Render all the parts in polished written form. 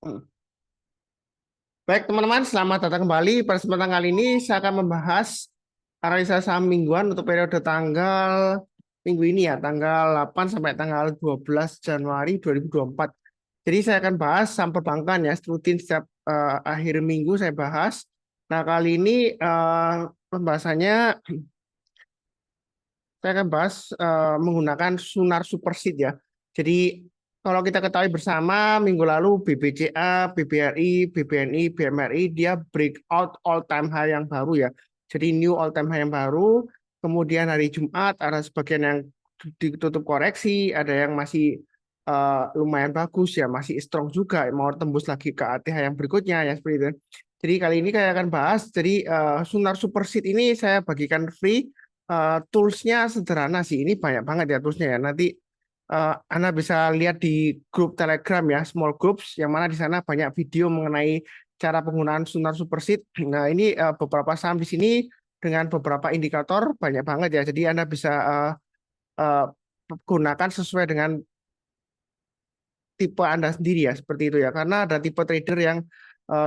Hmm. Baik teman-teman, selamat datang kembali. Pada kesempatan kali ini saya akan membahas analisa saham mingguan untuk periode tanggal minggu ini ya, tanggal 8 sampai tanggal 12 Januari 2024. Jadi saya akan bahas saham perbankan ya, rutin setiap akhir minggu saya bahas. Nah, kali ini pembahasannya saya akan bahas menggunakan Sunar Superseed ya. Jadi kalau kita ketahui bersama minggu lalu BBCA, BBRI, BBNI, BMRI dia breakout all time high yang baru ya. Jadi new all time high yang baru. Kemudian hari Jumat ada sebagian yang ditutup koreksi, ada yang masih lumayan bagus ya, masih strong juga mau tembus lagi ke ATH yang berikutnya ya seperti itu. Jadi kali ini saya akan bahas. Jadi Sunar Superseed ini saya bagikan free. Toolsnya sederhana sih, ini banyak banget ya toolsnya ya. Nanti Anda bisa lihat di grup Telegram ya, small groups, yang mana di sana banyak video mengenai cara penggunaan Sunar Superseed. Nah, ini beberapa saham di sini dengan beberapa indikator banyak banget ya. Jadi Anda bisa uh, gunakan sesuai dengan tipe Anda sendiri ya, seperti itu ya. Karena ada tipe trader yang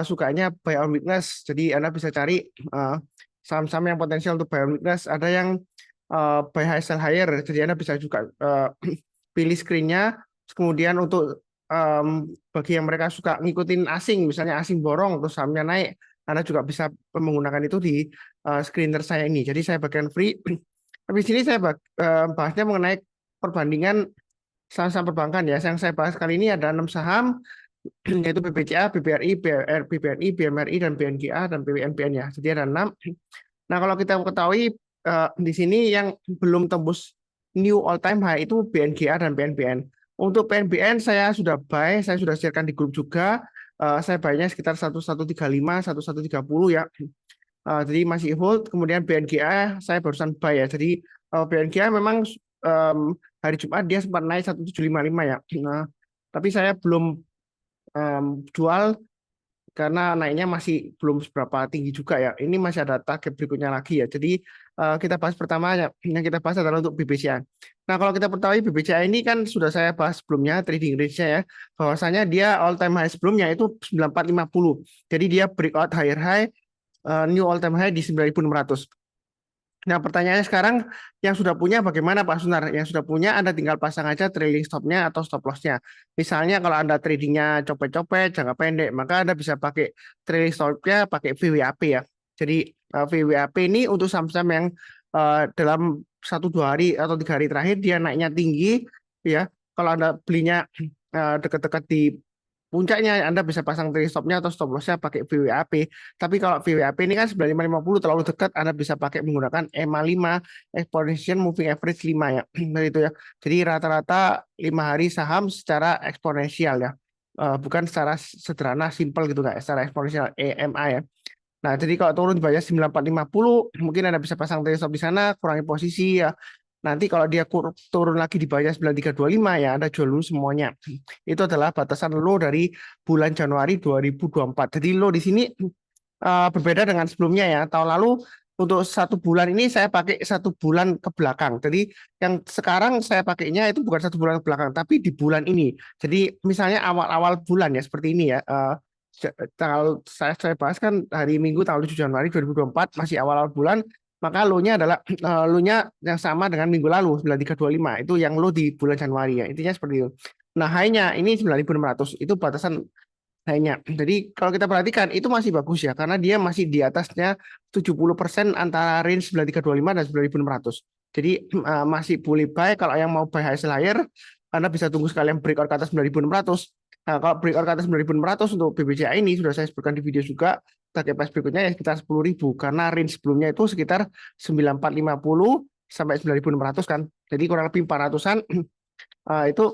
sukanya buy on weakness. Jadi Anda bisa cari saham-saham yang potensial untuk buy on weakness. Ada yang buy high sell higher. Jadi Anda bisa juga pilih screen-nya. Kemudian untuk bagi yang mereka suka ngikutin asing, misalnya asing borong terus sahamnya naik, Anda juga bisa menggunakan itu di screener saya ini. Jadi saya bagian free. Habis ini saya bahasnya mengenai perbandingan saham-saham perbankan ya. Yang saya bahas kali ini ada 6 saham, yaitu BBCA, BBRI, BBNI, BMRI, dan BNGA, dan BWNBN ya. Jadi ada 6. Nah, kalau kita ketahui di sini yang belum tembus new all time high itu BNGA dan BNBN. Untuk PNBN saya sudah buy, saya sudah sharekan di grup juga. Saya buy-nya sekitar 1135, 1130 ya. Jadi masih hold. Kemudian BNGA saya barusan buy ya. Jadi BNGA memang hari Jumat dia sempat naik 1755 ya. Nah, tapi saya belum jual karena naiknya masih belum seberapa tinggi juga ya. Ini masih ada target berikutnya lagi ya. Jadi kita bahas pertama yang kita bahas adalah untuk BBCA. Nah, kalau kita ketahui BBCA ini kan sudah saya bahas sebelumnya trading range-nya ya. Bahwasanya dia all time high sebelumnya itu 9450. Jadi dia breakout higher high, new all time high di 9600. Nah, pertanyaannya sekarang yang sudah punya bagaimana Pak Sunar? Yang sudah punya Anda tinggal pasang aja trailing stopnya atau stop lossnya. Misalnya kalau Anda tradingnya copet-copet, jangka pendek, maka Anda bisa pakai trailing stopnya pakai VWAP ya. Jadi VWAP ini untuk saham-saham yang dalam 1 2 hari atau 3 hari terakhir dia naiknya tinggi ya. Kalau Anda belinya dekat-dekat di puncaknya Anda bisa pasang trailing stopnya atau stop lossnya pakai VWAP. Tapi kalau VWAP ini kan 9550 terlalu dekat, Anda bisa pakai menggunakan EMA 5, Exponential Moving Average 5 ya. Nah, itu ya. Jadi rata-rata 5 hari saham secara eksponensial ya. Bukan secara sederhana, simple gitu nggak, secara eksponensial EMA ya. Nah, jadi kalau turun di bawah 9450, mungkin Anda bisa pasang trailing stop di sana, kurangi posisi ya. Nanti kalau dia turun lagi di bawah 9325 ya Anda jual dulu semuanya. Itu adalah batasan low dari bulan Januari 2024. Jadi low di sini berbeda dengan sebelumnya ya. Tahun lalu untuk 1 bulan ini saya pakai 1 bulan ke belakang. Jadi yang sekarang saya pakainya itu bukan 1 bulan ke belakang, tapi di bulan ini. Jadi misalnya awal-awal bulan ya seperti ini ya. Tanggal saya bahas kan hari Minggu tanggal 7 Januari 2024 masih awal-awal bulan, maka low-nya adalah low-nya yang sama dengan minggu lalu 9325. Itu yang low di bulan Januari ya. Intinya seperti itu. Nah, high-nya ini 9600 itu batasan high-nya. Jadi kalau kita perhatikan itu masih bagus ya karena dia masih di atasnya 70% antara range 9325 dan 9600. Jadi masih boleh buy. Kalau yang mau buy high sell higher Anda bisa tunggu sekalian breakout ke atas 9600. Nah, kalau breakout ke atas 9600 untuk BBCA ini sudah saya sebutkan di video juga, target price berikutnya ya sekitar 10.000 karena range sebelumnya itu sekitar 9450 sampai 9600 kan. Jadi kurang lebih 400-an itu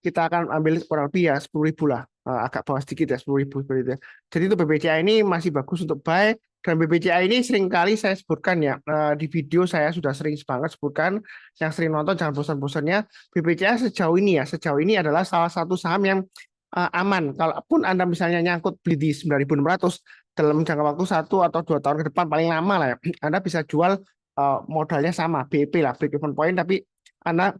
kita akan ambil kurang lebih ya 10.000 lah. Agak bawah sedikit ya 10.000 seperti itu ya. Jadi itu BBCA ini masih bagus untuk buy, dan BBCA ini sering kali saya sebutkan ya di video saya sudah sering banget sebutkan. Yang sering nonton jangan bosan-bosannya, BBCA sejauh ini adalah salah satu saham yang aman. Kalaupun Anda misalnya nyangkut beli di 9.600 dalam jangka waktu 1 atau 2 tahun ke depan paling lama lah ya, Anda bisa jual modalnya sama BEP lah, break even point, tapi Anda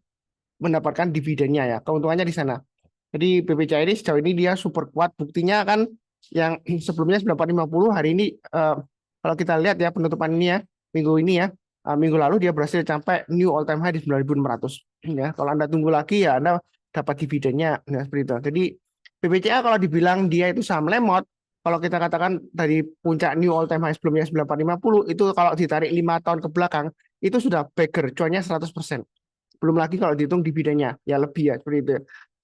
mendapatkan dividennya ya, keuntungannya di sana. Jadi BBCA ini sejauh ini dia super kuat. Buktinya kan yang sebelumnya 9850 hari ini kalau kita lihat ya penutupan ini ya minggu ini ya minggu lalu dia berhasil sampai new all time high di 9.600 ya. Kalau Anda tunggu lagi ya Anda dapat dividennya ya, seperti itu. Jadi BBCA kalau dibilang dia itu saham lemot, kalau kita katakan dari puncak new all time high sebelumnya 9850 itu kalau ditarik 5 tahun ke belakang itu sudah bagger, cuannya 100%. Belum lagi kalau dihitung dividennya, ya lebih ya seperti itu.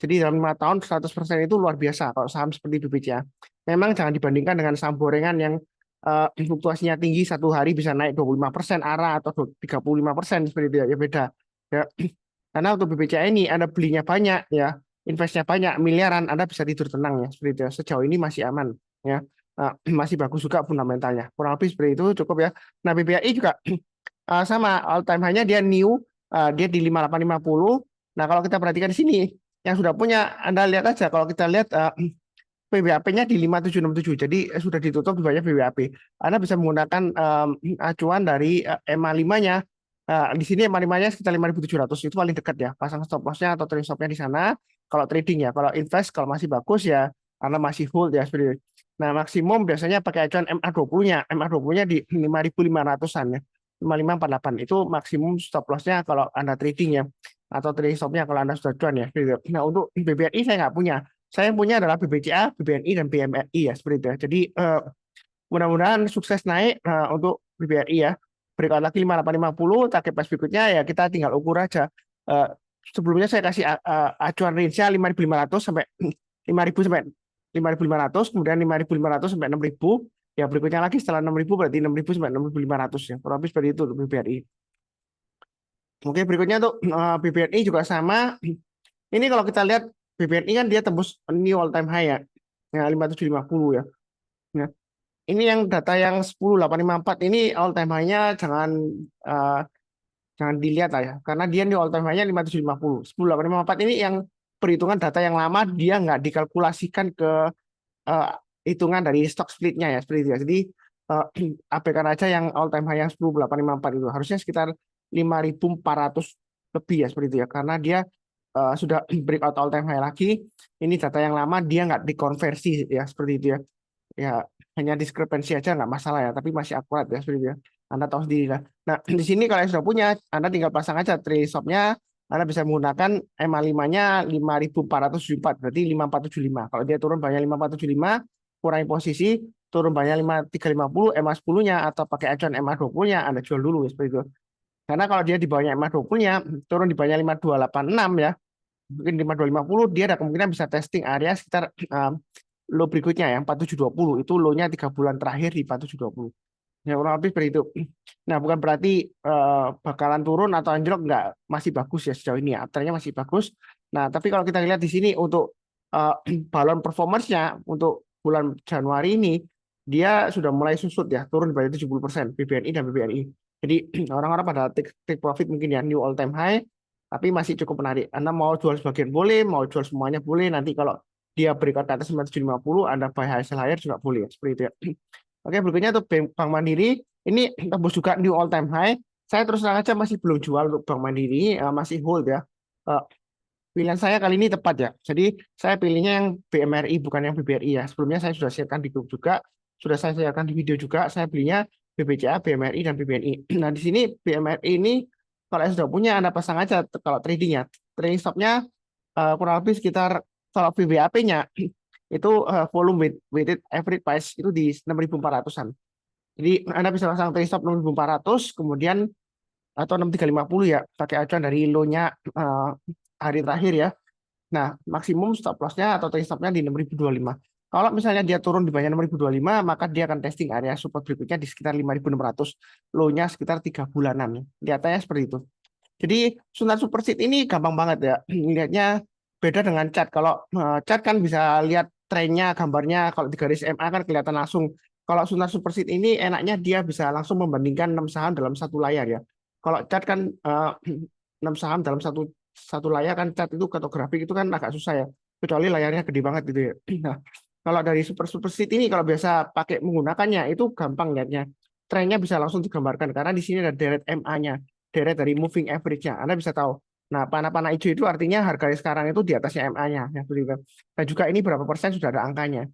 Jadi dalam 5 tahun 100% itu luar biasa kalau saham seperti BBCA. Memang jangan dibandingkan dengan saham gorengan yang fluktuasinya tinggi satu hari bisa naik 25% ARA atau 35% seperti itu ya, ya beda. Ya. Karena untuk BBCA ini Anda belinya banyak ya, investnya banyak miliaran, Anda bisa tidur tenang ya seperti itu ya. Sejauh ini masih aman ya. Masih bagus juga fundamentalnya. Kurang lebih seperti itu cukup ya. Nah, BBRI juga sama all time high-nya dia new dia di 5850. Nah, kalau kita perhatikan di sini yang sudah punya Anda lihat aja kalau kita lihat PBAP-nya di 5767. Jadi sudah ditutup di banyak PBAP. Anda bisa menggunakan acuan dari EMA 5-nya. Di sini EMA 5-nya sekitar 5700 itu paling dekat ya. Pasang stop loss-nya atau trading stop-nya di sana. Kalau trading ya, kalau invest kalau masih bagus ya Anda masih hold ya seperti itu. Nah, maksimum biasanya pakai acuan MA20-nya. MA20-nya di 5500-an ya. 5548 itu maksimum stop loss-nya kalau Anda trading ya atau trading stop-nya kalau Anda sudah cuan ya. Nah, untuk BBRI saya nggak punya. Saya yang punya adalah BBCA, BBNI, dan BMRI ya seperti itu ya. Jadi mudah-mudahan sukses naik untuk BBRI ya. Breakout lagi 5850, target price berikutnya ya kita tinggal ukur aja. Eh, Sebelumnya saya kasih acuan range-nya 5.500 sampai 5.000 sampai 5.500, kemudian 5.500 sampai 6.000. Ya berikutnya lagi setelah 6.000 berarti 6.000 sampai 6.500 ya. Kurang lebih seperti itu untuk BBRI. Oke, berikutnya untuk BBRI juga sama. Ini kalau kita lihat BBRI kan dia tembus new all time high ya. Ya 5750 ya. Nah, ini yang data yang 10854 ini all time high-nya eh, jangan dilihat lah ya. Karena dia new all time high-nya 5750. 10854 ini yang perhitungan data yang lama dia nggak dikalkulasikan ke eh, hitungan dari stock split-nya ya seperti itu ya. Jadi abaikan aja yang all time high yang 10854 itu harusnya sekitar 5.400 lebih ya seperti itu ya. Karena dia sudah breakout all time high lagi. Ini data yang lama dia nggak dikonversi ya seperti itu ya. Ya hanya diskrepensi aja nggak masalah ya, tapi masih akurat ya seperti itu ya. Anda tahu sendiri lah. Nah di sini kalau yang sudah punya, Anda tinggal pasang aja trade stop-nya. Anda bisa menggunakan MA5-nya 5474 berarti 5475. Kalau dia turun banyak 5475, kurangi posisi, turun banyak 5350, MA10-nya atau pakai acuan MA20-nya Anda jual dulu seperti itu. Karena kalau dia di bawahnya MA20-nya, turun di bawahnya 5286 ya, mungkin 5250 dia ada kemungkinan bisa testing area sekitar low berikutnya ya 4720 itu low-nya 3 bulan terakhir di 4720 ya kurang lebih seperti itu. Nah bukan berarti bakalan turun atau anjlok, nggak, masih bagus ya sejauh ini ya, trennya masih bagus. Nah tapi kalau kita lihat di sini untuk balon performance-nya untuk bulan Januari ini dia sudah mulai susut ya, turun di bawah 70% BBNI dan BBRI. Jadi orang-orang pada take profit mungkin ya new all time high, tapi masih cukup menarik. Anda mau jual sebagian boleh, mau jual semuanya boleh. Nanti kalau dia berikan ke atas 950, Anda buy high sell higher juga boleh seperti itu ya. Oke, berikutnya untuk Bank Mandiri ini tembus juga new all time high. Saya terus terang aja masih belum jual untuk Bank Mandiri, masih hold ya. Eh, Pilihan saya kali ini tepat ya. Jadi saya pilihnya yang BMRI bukan yang BBRI ya. Sebelumnya saya sudah siapkan di grup juga, sudah saya siapkan di video juga. Saya belinya BBCA, BMRI dan BBNI. Nah di sini BMRI ini kalau yang sudah punya Anda pasang aja kalau trading ya. Trading stopnya kurang lebih sekitar kalau VWAP-nya itu volume weighted average price itu di 6.400-an. Jadi Anda bisa pasang trading stop 6.400 kemudian atau 6.350 ya pakai acuan dari low-nya hari terakhir ya. Nah, maksimum stop loss-nya atau trading stop-nya di 6.025. Kalau misalnya dia turun di bawah 6.025, maka dia akan testing area support berikutnya di sekitar 5.600. Low-nya sekitar 3 bulanan. Lihatnya seperti itu. Jadi Sunat Superseed ini gampang banget ya. Lihatnya beda dengan chart. Kalau chart kan bisa lihat trennya, gambarnya. Kalau di garis MA kan kelihatan langsung. Kalau Sunat Superseed ini enaknya dia bisa langsung membandingkan 6 saham dalam satu layar ya. Kalau chart kan 6 saham dalam satu layar kan chart itu atau grafik itu kan agak susah ya. Kecuali layarnya gede banget gitu ya. Nah, kalau dari Superseed ini kalau biasa pakai menggunakannya itu gampang lihatnya. Trennya bisa langsung digambarkan karena di sini ada deret MA-nya, deret dari moving average-nya. Anda bisa tahu Nah, panah-panah hijau itu artinya harga sekarang itu di atasnya MA-nya. Ya, dan juga ini berapa persen sudah ada angkanya.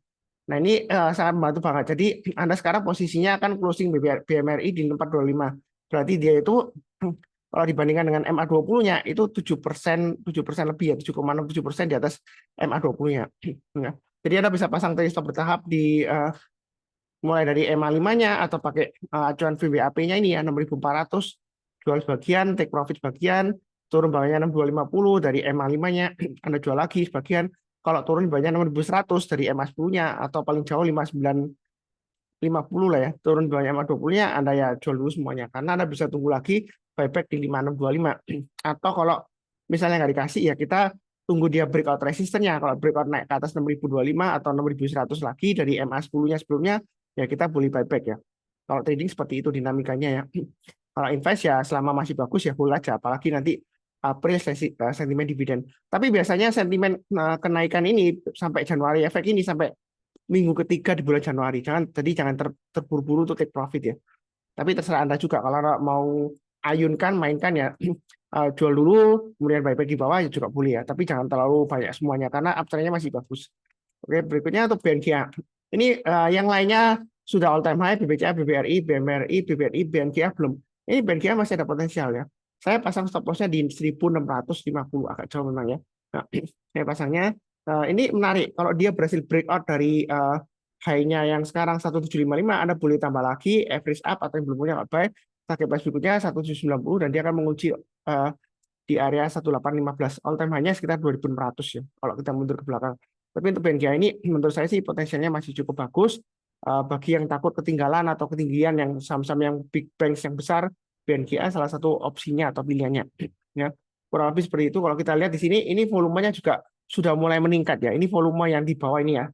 Nah, ini sangat membantu banget. Jadi, Anda sekarang posisinya kan closing BMRI di 425. Berarti dia itu kalau dibandingkan dengan MA20-nya itu 7% lebih ya, 7,67% di atas MA20-nya. Ya. Jadi Anda bisa pasang trade stop bertahap di mulai dari MA5-nya atau pakai acuan VWAP-nya ini ya 6.400, jual sebagian, take profit sebagian, turun bawahnya 6.250 dari MA5-nya, Anda jual lagi sebagian. Kalau turun bawahnya 6.100 dari MA10-nya atau paling jauh 5950 lah ya, turun bawahnya MA20-nya, Anda ya jual dulu semuanya karena Anda bisa tunggu lagi buyback di 5625. Atau kalau misalnya nggak dikasih ya kita tunggu dia breakout resistance-nya. Kalau breakout naik ke atas 6025 atau 6100 lagi dari MA10-nya sebelumnya, ya kita boleh buyback ya. Kalau trading seperti itu dinamikanya ya. Kalau invest ya selama masih bagus ya hold aja, apalagi nanti April sentimen dividen. Tapi biasanya sentimen kenaikan ini sampai Januari efek ini sampai minggu ketiga di bulan Januari. Jangan terburu-buru untuk take profit ya. Tapi terserah Anda juga kalau mau ayunkan, mainkan ya jual dulu, kemudian buyback di bawah ya juga boleh ya. Tapi jangan terlalu banyak semuanya karena uptrend-nya masih bagus. Oke, berikutnya untuk BNKA. Ini yang lainnya sudah all time high, BBCA, BBRI, BMRI, BBRI, BNKA belum. Ini BNKA masih ada potensial ya. Saya pasang stop loss-nya di 1650, agak jauh memang ya. Nah, saya pasangnya, ini menarik. Kalau dia berhasil breakout dari high-nya yang sekarang 1755, Anda boleh tambah lagi, average up atau yang belum punya buy, target price berikutnya 1790 dan dia akan menguji di area 1815. All time high-nya sekitar 2600 ya, kalau kita mundur ke belakang. Tapi untuk BNKA ini menurut saya sih potensialnya masih cukup bagus. Bagi yang takut ketinggalan atau ketinggian yang saham-saham yang big banks yang besar, BNKA salah satu opsinya atau pilihannya. Ya, kurang lebih seperti itu. Kalau kita lihat di sini, ini volumenya juga sudah mulai meningkat ya. Ini volume yang di bawah ini ya.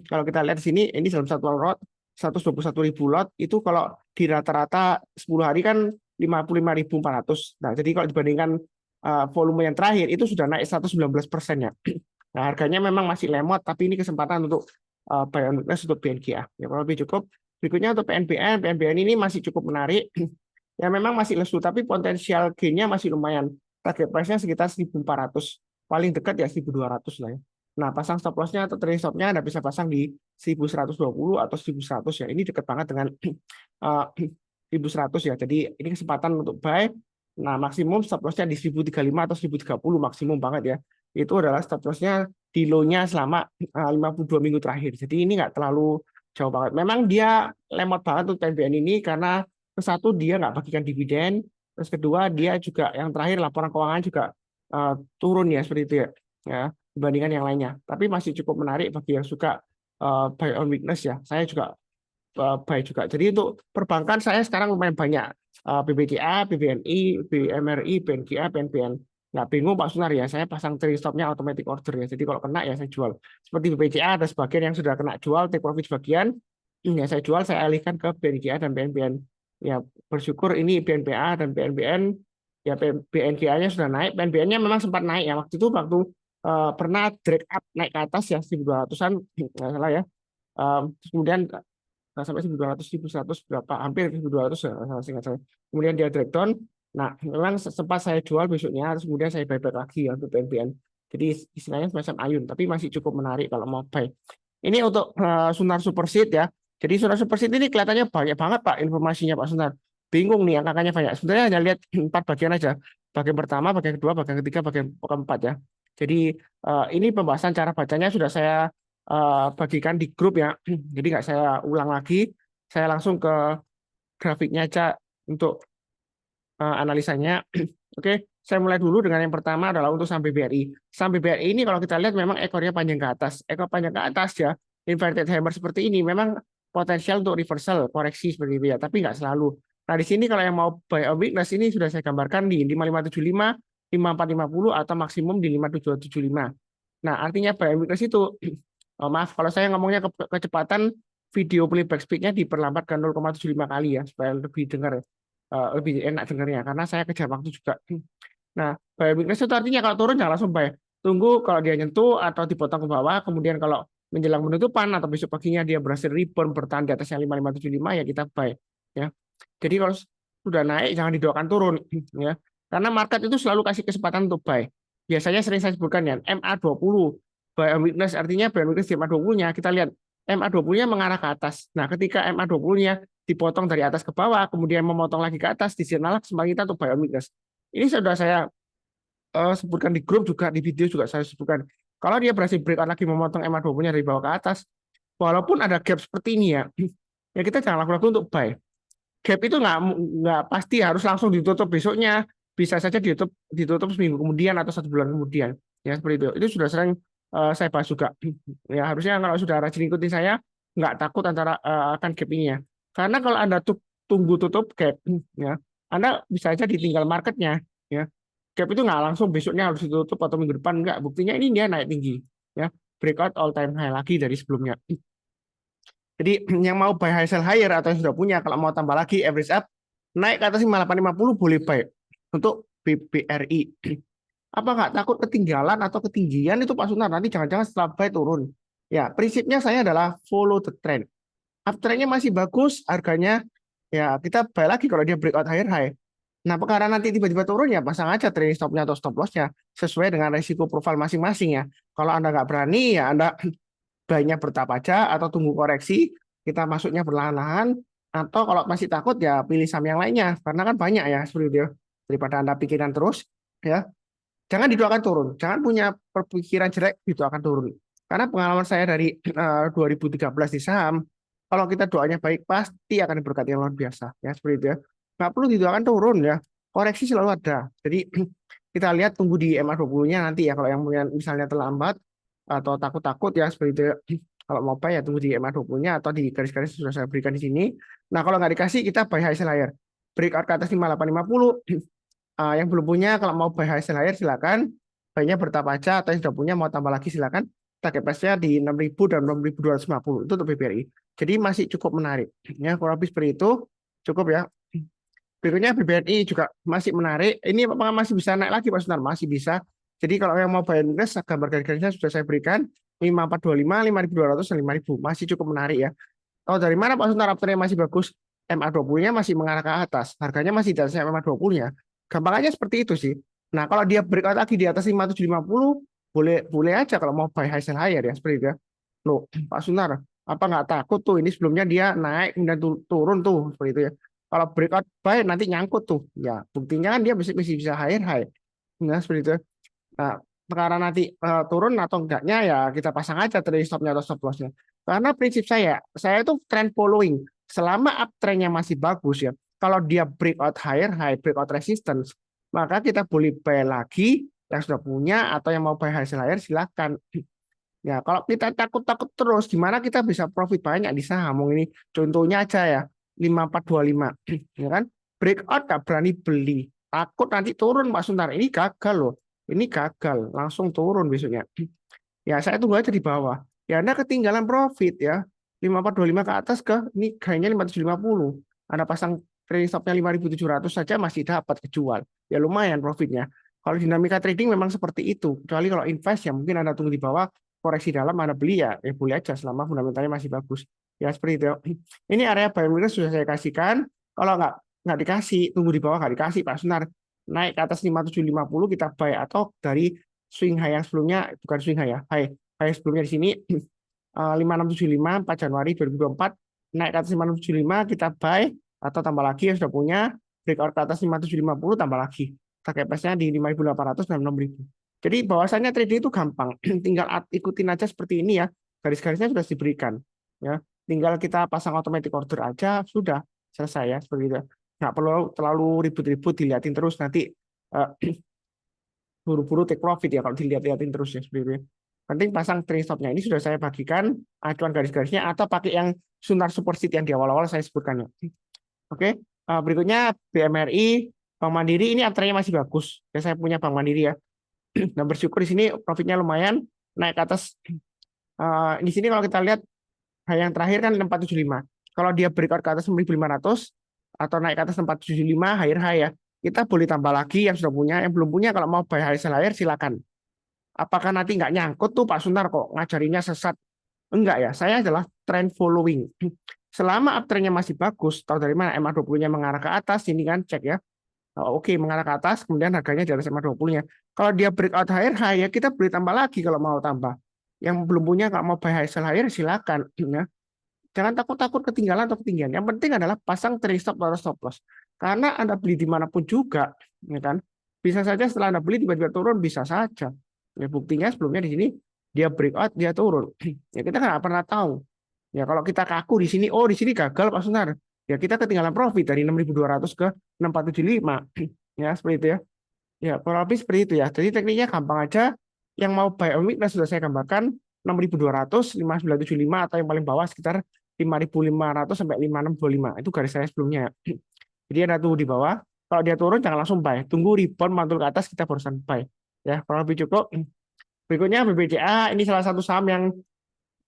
Kalau kita lihat di sini, ini dalam satu lot 121.000 lot itu kalau di rata-rata 10 hari kan 55.400. Nah, jadi kalau dibandingkan volume yang terakhir itu sudah naik 119% ya. Nah, harganya memang masih lemot, tapi ini kesempatan untuk buy on weakness untuk BNKA. Ya, kalau lebih cukup. Berikutnya untuk PNBN. PNBN ini masih cukup menarik. Ya, memang masih lesu, tapi potensial gain-nya masih lumayan. Target price-nya sekitar 1.400. Paling dekat ya 1.200 lah ya. Nah, pasang stop loss-nya atau trailing stop-nya Anda bisa pasang di 1.120 atau 1.100 ya. Ini dekat banget dengan 1.100 ya. Jadi ini kesempatan untuk buy. Nah, maksimum stop loss-nya di 1.035 atau 1.030 maksimum banget ya. Itu adalah stop loss-nya di low-nya selama 52 minggu terakhir. Jadi ini nggak terlalu jauh banget. Memang dia lemot banget untuk PNBN ini karena satu dia nggak bagikan dividen, terus kedua dia juga yang terakhir laporan keuangan juga turun ya seperti itu ya dibandingkan yang lainnya. Tapi masih cukup menarik bagi yang suka buy on weakness ya. Saya juga buy juga. Jadi untuk perbankan saya sekarang lumayan banyak. BBCA, BBNI, BMRI, BNKA, BNBN. Nggak bingung Pak Sunar ya, saya pasang trailing stop-nya automatic order ya. Jadi kalau kena ya saya jual. Seperti BBCA ada sebagian yang sudah kena jual, take profit sebagian, ya saya jual, saya alihkan ke BNKA dan BNBN. Ya bersyukur ini BNPA dan BNBN, ya BNKA-nya sudah naik, BNBN-nya memang sempat naik ya. Waktu itu pernah drag up naik ke atas ya 1.200-an, nggak salah ya. Kemudian sampai 1.200, 1.100 berapa, hampir 1.200 ya, singkat saya. Kemudian dia drag down. Nah, memang sempat saya jual besoknya, terus kemudian saya buyback lagi ya untuk BNBN. Jadi istilahnya semacam ayun, tapi masih cukup menarik kalau mau buy. Ini untuk Sunar Superseed ya. Jadi Sunar Superseed ini kelihatannya banyak banget Pak informasinya Pak Sunar. Bingung nih angkanya banyak. Sebenarnya hanya lihat 4 bagian aja. Bagian pertama, bagian kedua, bagian ketiga, bagian keempat ya. Jadi ini pembahasan cara bacanya sudah saya bagikan di grup ya. Jadi nggak saya ulang lagi. Saya langsung ke grafiknya aja untuk analisanya. Oke, saya mulai dulu dengan yang pertama adalah untuk saham BBRI. Saham BBRI ini kalau kita lihat memang ekornya panjang ke atas. Ekor panjang ke atas ya, inverted hammer seperti ini memang potensial untuk reversal, koreksi seperti itu ya, tapi nggak selalu. Nah, di sini kalau yang mau buy on weakness ini sudah saya gambarkan di 5575, 5450 atau maksimum di 5775. Nah, artinya buy on weakness itu maaf kalau saya ngomongnya kecepatan video playback speed-nya diperlambat ke 0,75 kali ya supaya lebih dengar lebih enak dengarnya karena saya kejar waktu juga. Nah, buy weakness itu artinya kalau turun jangan langsung buy. Tunggu kalau dia nyentuh atau dipotong ke bawah, kemudian kalau menjelang penutupan atau besok paginya dia berhasil rebound bertahan di atasnya 5575 ya kita buy ya. Jadi kalau sudah naik jangan didoakan turun ya. Karena market itu selalu kasih kesempatan untuk buy. Biasanya sering saya sebutkan ya, MA20, buy on weakness, artinya buy on weakness di MA20-nya, kita lihat MA20-nya mengarah ke atas. Nah, ketika MA20-nya dipotong dari atas ke bawah, kemudian memotong lagi ke atas, di sanalah kesempatan kita untuk buy on weakness. Ini sudah saya sebutkan di grup juga, di video juga saya sebutkan. Kalau dia berhasil breakout lagi memotong MA20-nya dari bawah ke atas, walaupun ada gap seperti ini ya, ya kita jangan ragu-ragu untuk buy. Gap itu nggak pasti harus langsung ditutup besoknya, bisa saja ditutup seminggu kemudian atau 1 bulan kemudian, ya seperti itu. Itu sudah sering saya bahas juga. Ya harusnya kalau sudah rajin ikutin saya, nggak takut antara akan gap ini ya. Karena kalau Anda tunggu tutup gap, ya Anda bisa saja ditinggal marketnya, ya. Gap itu nggak langsung besoknya harus ditutup atau minggu depan, nggak. Buktinya ini dia naik tinggi, ya, breakout all time high lagi dari sebelumnya. Jadi yang mau buy high sell higher atau yang sudah punya, kalau mau tambah lagi average up naik ke atas 5850 boleh buy untuk BBRI. Apa nggak takut ketinggalan atau ketinggian itu Pak Sunar, nanti jangan-jangan setelah buy turun. Ya, prinsipnya saya adalah follow the trend. Uptrendnya masih bagus, harganya ya kita buy lagi kalau dia breakout higher high. Nah, perkara nanti tiba-tiba turun ya pasang aja trailing stopnya atau stop lossnya sesuai dengan resiko profil masing-masing ya. Kalau Anda nggak berani ya Anda baiknya bertahap aja atau tunggu koreksi, kita masuknya perlahan-lahan, atau kalau masih takut ya pilih saham yang lainnya karena kan banyak ya seperti itu. Daripada Anda pikiran terus ya, jangan didoakan turun, jangan punya perpikiran jelek didoakan turun. Karena pengalaman saya dari 2013 di saham, kalau kita doanya baik pasti akan diberkati yang luar biasa ya seperti itu ya. Nggak perlu didoakan turun ya, koreksi selalu ada. Jadi kita lihat tunggu di MA20-nya nanti ya, kalau yang misalnya terlambat atau takut-takut ya seperti itu. Kalau mau buy ya tunggu di MA20-nya atau di garis-garis sudah saya berikan di sini. Nah, kalau nggak dikasih kita buy high sell higher. Breakout ke atas 5850. Yang belum punya kalau mau buy high sell higher silakan. Buy-nya bertahap aja, atau yang sudah punya mau tambah lagi silakan. Target price-nya di 6.000 dan 6.250 itu untuk BBRI. Jadi masih cukup menarik. Ya, kurang lebih seperti itu. Cukup ya. Berikutnya BBRI juga masih menarik. Ini apakah masih bisa naik lagi Pak Sunar? Masih bisa. Jadi kalau yang mau buy and invest, gambar garis-garisnya sudah saya berikan. 5425, 5200, dan 5000. Masih cukup menarik ya. Tahu dari mana Pak Sunar uptrend masih bagus? MA20-nya masih mengarah ke atas. Harganya masih di atas MA20-nya. Gampang aja seperti itu sih. Nah, kalau dia breakout lagi di atas 5750, boleh aja kalau mau buy high sell higher ya seperti itu ya. Loh, Pak Sunar, apa nggak takut tuh? Ini sebelumnya dia naik kemudian turun tuh seperti itu ya. Kalau breakout buy nanti nyangkut tuh. Ya, buktinya kan dia masih bisa higher high. Nah, seperti itu. Nah, perkara nanti turun atau enggaknya ya kita pasang aja trailing stopnya atau stop lossnya. Karena prinsip saya itu trend following. Selama uptrendnya masih bagus ya, kalau dia breakout higher high, breakout resistance, maka kita boleh buy lagi yang sudah punya atau yang mau buy high sell higher silakan. Ya, kalau kita takut-takut terus, gimana kita bisa profit banyak di saham? Ini contohnya aja ya, 5425, ya kan? Breakout nggak berani beli, takut nanti turun Pak Suntar. Ini gagal loh. Ini gagal, langsung turun besoknya. Ya, saya tunggu aja di bawah. Ya, Anda ketinggalan profit ya. 5425 ke atas ini kayaknya 5750. Anda pasang trading stopnya 5700 saja masih dapat kejual. Ya lumayan profitnya. Kalau dinamika trading memang seperti itu. Kecuali kalau invest ya mungkin Anda tunggu di bawah, koreksi dalam Anda beli ya, boleh aja selama fundamentalnya masih bagus. Ya seperti itu. Ini area buy and weakness sudah saya kasihkan. Kalau nggak dikasih, tunggu di bawah nggak dikasih Pak Sunar, naik ke atas 5750 kita buy, atau dari swing high yang sebelumnya, bukan swing high ya, high sebelumnya di sini 5675 4 Januari 2024, naik ke atas 5675 kita buy atau tambah lagi yang sudah punya, breakout ke atas 5750 tambah lagi. Target price-nya di 5.800 dan 6.000. Jadi bahwasannya trading itu gampang, tinggal ikutin aja seperti ini ya, garis-garisnya sudah diberikan ya, tinggal kita pasang automatic order aja sudah selesai ya seperti itu. Nggak perlu terlalu ribut-ribut dilihatin terus nanti buru-buru take profit ya kalau dilihat-lihatin terus ya seperti itu. Penting pasang trailing stopnya. Ini sudah saya bagikan acuan garis-garisnya, atau pakai yang Sunar Super Seed yang di awal-awal saya sebutkan ya. Oke, berikutnya BMRI, Bank Mandiri, ini uptrendnya masih bagus. Ya, saya punya Bank Mandiri ya. Dan bersyukur di sini profitnya lumayan naik ke atas. Di sini kalau kita lihat yang terakhir kan 475. Kalau dia breakout ke atas 1.500 atau naik ke atas 475 higher high ya, kita boleh tambah lagi yang sudah punya. Yang belum punya kalau mau buy high sell higher silakan. Apakah nanti nggak nyangkut tuh Pak Suntar kok ngajarinya sesat? Enggak ya, saya adalah trend following. Selama uptrendnya masih bagus, tahu dari mana MA20-nya mengarah ke atas, ini kan cek ya. Oke, mengarah ke atas, kemudian harganya di atas SMA 20-nya. Kalau dia breakout higher high, ya kita beli tambah lagi kalau mau tambah. Yang belum punya, kalau mau buy high sell higher, silakan. Ya. Jangan takut-takut ketinggalan atau ketinggian. Yang penting adalah pasang trailing stop atau stop loss. Karena Anda beli dimanapun juga, ya kan? Bisa saja setelah Anda beli tiba-tiba turun, bisa saja. Ya, buktinya sebelumnya di sini dia breakout, dia turun. Ya kita nggak pernah tahu. Ya kalau kita kaku di sini, oh di sini gagal Pak Sunar. Ya kita ketinggalan profit dari 6.200 ke 6.475. Ya seperti itu ya. Ya kurang lebih seperti itu ya. Jadi tekniknya gampang aja. Yang mau buy on weakness sudah saya gambarkan 6.200, 5.975 atau yang paling bawah sekitar 5.500 sampai 5.625. Itu garis saya sebelumnya. Jadi ada tunggu di bawah. Kalau dia turun jangan langsung buy. Tunggu rebound mantul ke atas kita barusan buy. Ya kurang lebih cukup. Berikutnya BBCA, ini salah satu saham yang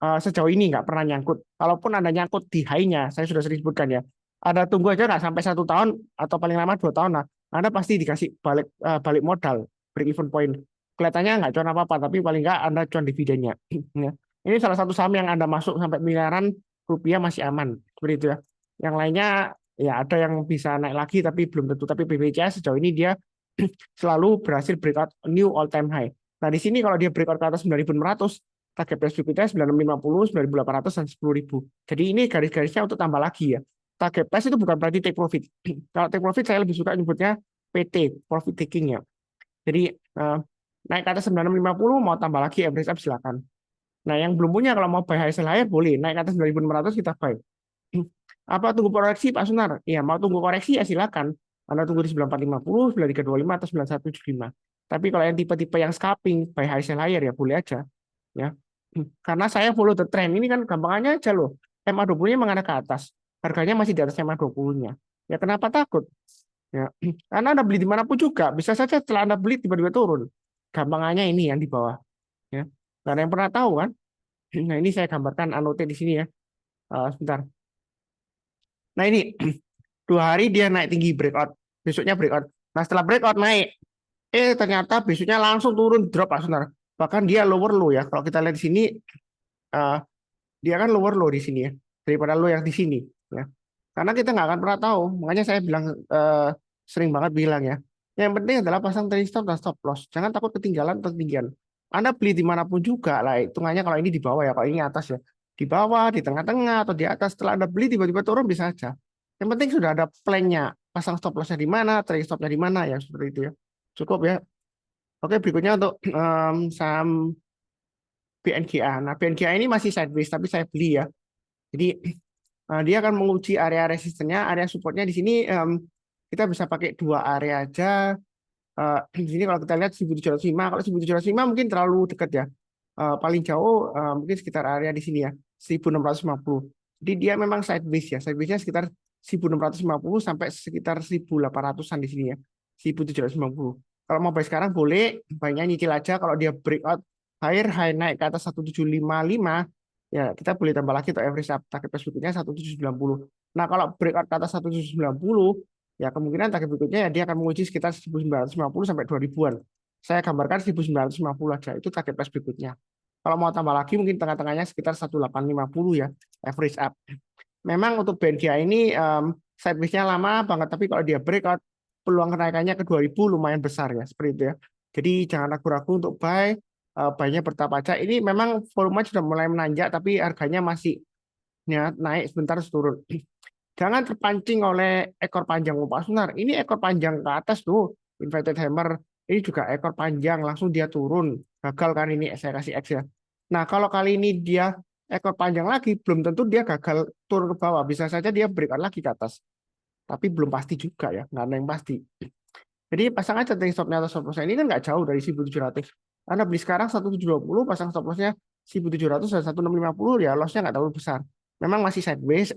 sejauh ini nggak pernah nyangkut. Kalaupun ada nyangkut di high-nya, saya sudah sering sebutkan ya. Ada tunggu aja nggak sampai 1 tahun atau paling lama 2 tahun lah. Anda pasti dikasih balik modal, break even point. Kelihatannya nggak cuan apa-apa, tapi paling nggak Anda cuan dividennya. Ya. Ini salah satu saham yang Anda masuk sampai miliaran rupiah masih aman. Seperti itu ya. Yang lainnya ya ada yang bisa naik lagi tapi belum tentu. Tapi BBCA sejauh ini dia selalu berhasil breakout new all time high. Nah di sini kalau dia breakout ke atas 9.600, target price berikutnya 9.650, 9.800, dan 10.000. Jadi ini garis-garisnya untuk tambah lagi ya. Target price itu bukan berarti take profit. Kalau take profit saya lebih suka nyebutnya PT, profit taking ya. Jadi naik ke atas 9.650 mau tambah lagi average up silakan. Nah yang belum punya kalau mau buy high sell higher boleh, naik ke atas 9.600 kita buy. Apa tunggu koreksi Pak Sunar? Ya mau tunggu koreksi ya silakan. Anda tunggu di 9450, 9325 atau 9175. Tapi kalau yang tipe-tipe yang scalping, buy high sell higher ya boleh aja. Ya. Karena saya follow the trend ini kan gampangannya aja loh. MA20-nya mengarah ke atas. Harganya masih di atas MA20-nya. Ya kenapa takut? Ya. Karena Anda beli dimanapun juga, bisa saja setelah Anda beli tiba-tiba turun. Gampangannya ini yang di bawah. Ya. Karena yang pernah tahu kan. Nah ini saya gambarkan anote di sini ya. Sebentar. Nah ini 2 hari dia naik tinggi breakout. Besoknya breakout. Nah setelah breakout naik. Ternyata besoknya langsung turun drop Pak Sunar. Bahkan dia lower low ya. Kalau kita lihat di sini uh, dia kan lower low di sini ya daripada low yang di sini ya. Karena kita nggak akan pernah tahu. Makanya saya bilang sering banget bilang ya. Yang penting adalah pasang trailing stop dan stop loss. Jangan takut ketinggalan atau ketinggian. Anda beli dimanapun juga lah. Hitungannya kalau ini di bawah ya. Kalau ini atas ya. Di bawah, di tengah-tengah, atau di atas. Setelah Anda beli tiba-tiba turun bisa aja. Yang penting sudah ada plan-nya. Pasang stop loss-nya di mana, trailing stop-nya di mana ya. Seperti itu ya. Cukup ya. Oke, berikutnya untuk saham BNGA. Nah, BNGA ini masih sideways, tapi saya beli ya. Jadi dia akan menguji area resistennya, area supportnya di sini kita bisa pakai 2 area aja. Di sini kalau kita lihat 1705, kalau 1705 mungkin terlalu dekat ya. Paling jauh mungkin sekitar area di sini ya, 1650. Jadi dia memang sideways ya, sidewaysnya sekitar 1650 sampai sekitar 1800-an di sini ya, 1750. Kalau mau buy sekarang boleh, banyak nyicil aja. Kalau dia breakout higher high naik ke atas 1755, ya kita boleh tambah lagi untuk average up target price berikutnya 1790. Nah kalau breakout ke atas 1790 ya kemungkinan target berikutnya ya dia akan menguji sekitar 1950 sampai 2000-an. Saya gambarkan 1950 aja itu target price berikutnya. Kalau mau tambah lagi mungkin tengah-tengahnya sekitar 1850 ya average up. Memang untuk BNGA ini sideways-nya lama banget, tapi kalau dia breakout peluang kenaikannya ke 2000 lumayan besar ya seperti itu ya. Jadi jangan ragu-ragu untuk buy. Buy-nya bertahap aja. Ini memang volume sudah mulai menanjak tapi harganya masih ya, naik sebentar turun. Jangan terpancing oleh ekor panjang Pak Sunar. Ini ekor panjang ke atas tuh, inverted hammer. Ini juga ekor panjang langsung dia turun. Gagal kan ini saya kasih X ya. Nah kalau kali ini dia ekor panjang lagi, belum tentu dia gagal turun ke bawah. Bisa saja dia berikan lagi ke atas. Tapi belum pasti juga ya, nggak ada yang pasti. Jadi pasang aja trading stopnya atau stop loss ini kan nggak jauh dari 1700. Anda beli sekarang 1720, pasang stop lossnya 1700 dan 1650 ya lossnya nggak terlalu besar. Memang masih sideways,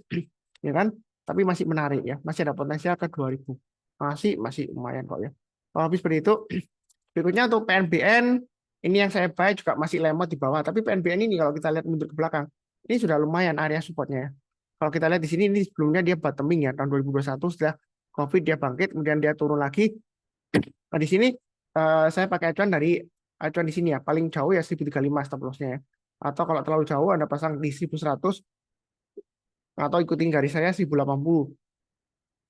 ya kan? Tapi masih menarik ya, masih ada potensial ke 2000. Masih lumayan kok ya. Kalau habis seperti itu, berikutnya untuk PNBN, ini yang saya buy juga masih lemot di bawah. Tapi PNBN ini kalau kita lihat mundur ke belakang, ini sudah lumayan area supportnya ya. Kalau kita lihat di sini, ini sebelumnya dia bottoming ya, tahun 2021 setelah COVID dia bangkit, kemudian dia turun lagi. Nah di sini saya pakai acuan dari acuan di sini ya, paling jauh ya 1035 stop lossnya ya. Atau kalau terlalu jauh Anda pasang di 1100 atau ikutin garis saya 1080.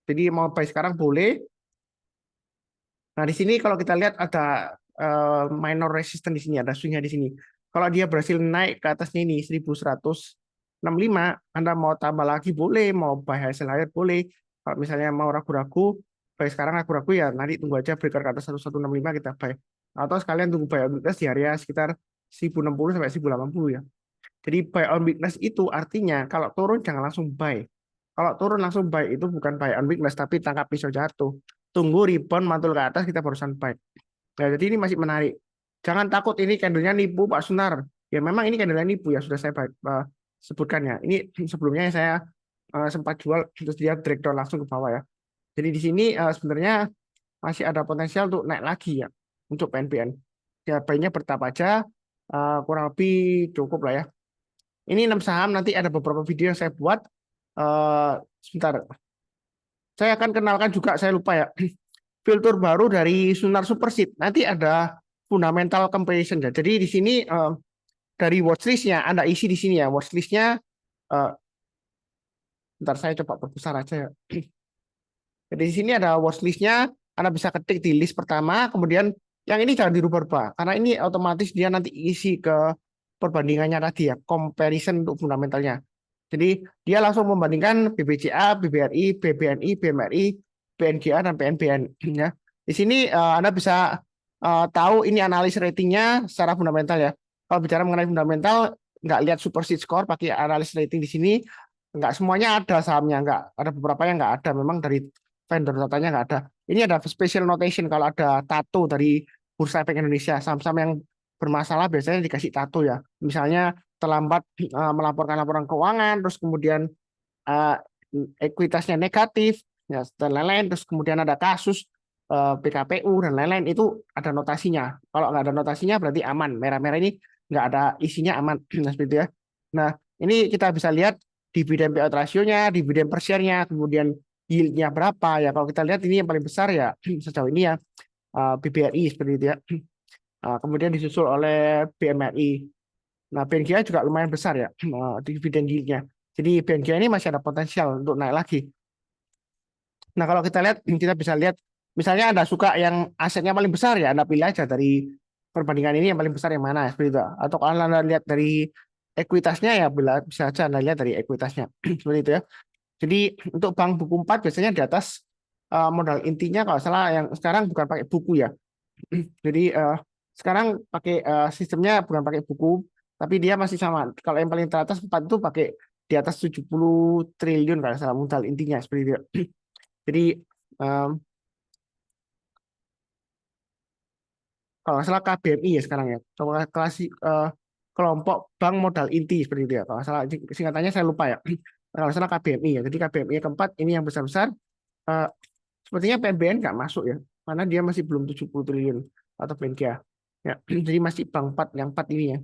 Jadi mau buy sekarang boleh. Nah, di sini kalau kita lihat ada minor resistance di sini, ada swingnya di sini. Kalau dia berhasil naik ke atasnya ini 1165, Anda mau tambah lagi boleh, mau buy hasil higher boleh. Kalau misalnya mau ragu-ragu, buy sekarang ragu-ragu ya nanti tunggu aja breaker ke atas 1165 kita buy. Atau sekalian tunggu buy on weakness di area sekitar 1060 sampai 1080 ya. Jadi buy on weakness itu artinya kalau turun jangan langsung buy. Kalau turun langsung buy itu bukan buy on weakness tapi tangkap pisau jatuh. Tunggu rebound mantul ke atas kita barusan buy. Nah, jadi ini masih menarik. Jangan takut ini candlenya nipu Pak Sunar. Ya memang ini candlenya nipu ya sudah saya sebutkan ya. Ini sebelumnya saya sempat jual terus dia drag down langsung ke bawah ya. Jadi di sini sebenarnya masih ada potensial untuk naik lagi ya untuk PNBN. Ya baiknya bertahap aja, kurang lebih cukup lah ya. Ini 6 saham nanti ada beberapa video yang saya buat. Sebentar, saya akan kenalkan juga, saya lupa ya, filter baru dari Sunar Superseed. Nanti ada fundamental comparison ya. Jadi di sini dari watchlistnya Anda isi di sini ya. Watchlistnya, bentar saya coba perbesar aja ya. Jadi di sini ada watchlistnya, Anda bisa ketik di list pertama, kemudian yang ini jangan dirubah-rubah, karena ini otomatis dia nanti isi ke perbandingannya tadi ya, comparison untuk fundamentalnya. Jadi dia langsung membandingkan BBCA, BBRI, BBNI, BMRI, BNGA, dan PNBN. Ya. Di sini Anda bisa tahu ini analis ratingnya secara fundamental ya. Kalau bicara mengenai fundamental, nggak lihat Superseed Score, pakai analis rating di sini. Nggak semuanya ada sahamnya, nggak ada beberapa yang nggak ada. Memang dari vendor datanya nggak ada. Ini ada special notation kalau ada tato dari Bursa Efek Indonesia. Saham-saham yang bermasalah biasanya dikasih tato ya. Misalnya terlambat melaporkan laporan keuangan, terus kemudian uh, ekuitasnya negatif, ya, dan lain-lain. Terus kemudian ada kasus PKPU dan lain-lain, itu ada notasinya. Kalau nggak ada notasinya berarti aman. Merah-merah ini nggak ada isinya, aman. Nah, seperti itu ya. Nah, ini kita bisa lihat dividen payout rasionya, dividen per share-nya, kemudian yield-nya berapa ya. Kalau kita lihat ini yang paling besar ya sejauh ini ya BBRI seperti itu ya. Kemudian disusul oleh BMRI. Nah, BNGA juga lumayan besar ya dividen yield-nya. Jadi BNGA ini masih ada potensial untuk naik lagi. Nah, kalau kita lihat, kita bisa lihat, misalnya Anda suka yang asetnya paling besar ya, Anda pilih aja dari perbandingan ini yang paling besar yang mana, seperti itu. Atau kalau Anda lihat dari ekuitasnya ya, bisa aja Anda lihat dari ekuitasnya, seperti itu ya. Jadi untuk bank buku 4 biasanya di atas modal intinya kalau salah yang sekarang bukan pakai buku ya. Jadi sekarang pakai sistemnya bukan pakai buku, tapi dia masih sama. Kalau yang paling teratas 4 itu pakai di atas 70 triliun kalau salah modal intinya seperti itu. Jadi kalau nggak salah KBMI ya sekarang ya. Kalau kelompok bank modal inti seperti itu ya. Kalau nggak salah singkatannya saya lupa ya. Kalau nggak salah KBMI ya. Jadi KBMI yang keempat ini yang besar-besar. eh, Sepertinya PNBN nggak masuk ya, karena dia masih belum 70 triliun atau BNGA. Ya, jadi masih bank 4 yang 4 ini ya.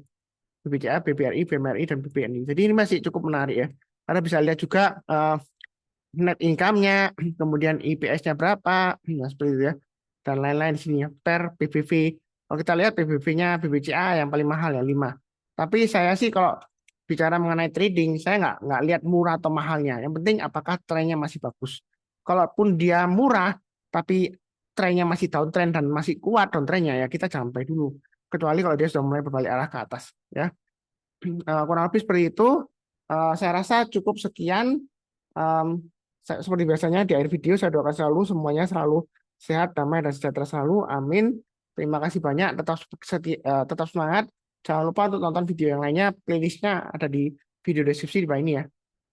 BBCA, BBRI, BMRI, dan BBNI. Jadi ini masih cukup menarik ya. Karena bisa lihat juga net income-nya, kemudian IPS-nya berapa, nah seperti itu ya. Dan lain-lain di sini ya. Per PBV. Kalau kita lihat PBV-nya BBCA yang paling mahal ya 5. Tapi saya sih kalau bicara mengenai trading, saya nggak lihat murah atau mahalnya. Yang penting apakah trennya masih bagus. Kalaupun dia murah, tapi trennya masih downtrend dan masih kuat downtrendnya ya kita jangan buy dulu. Kecuali kalau dia sudah mulai berbalik arah ke atas ya. Kurang lebih seperti itu. Saya rasa cukup sekian. Em, Seperti biasanya di akhir video saya doakan selalu semuanya selalu sehat, damai, dan sejahtera selalu. Amin. Terima kasih banyak. Tetap semangat. Jangan lupa untuk nonton video yang lainnya. Playlistnya ada di video deskripsi di bawah ini ya.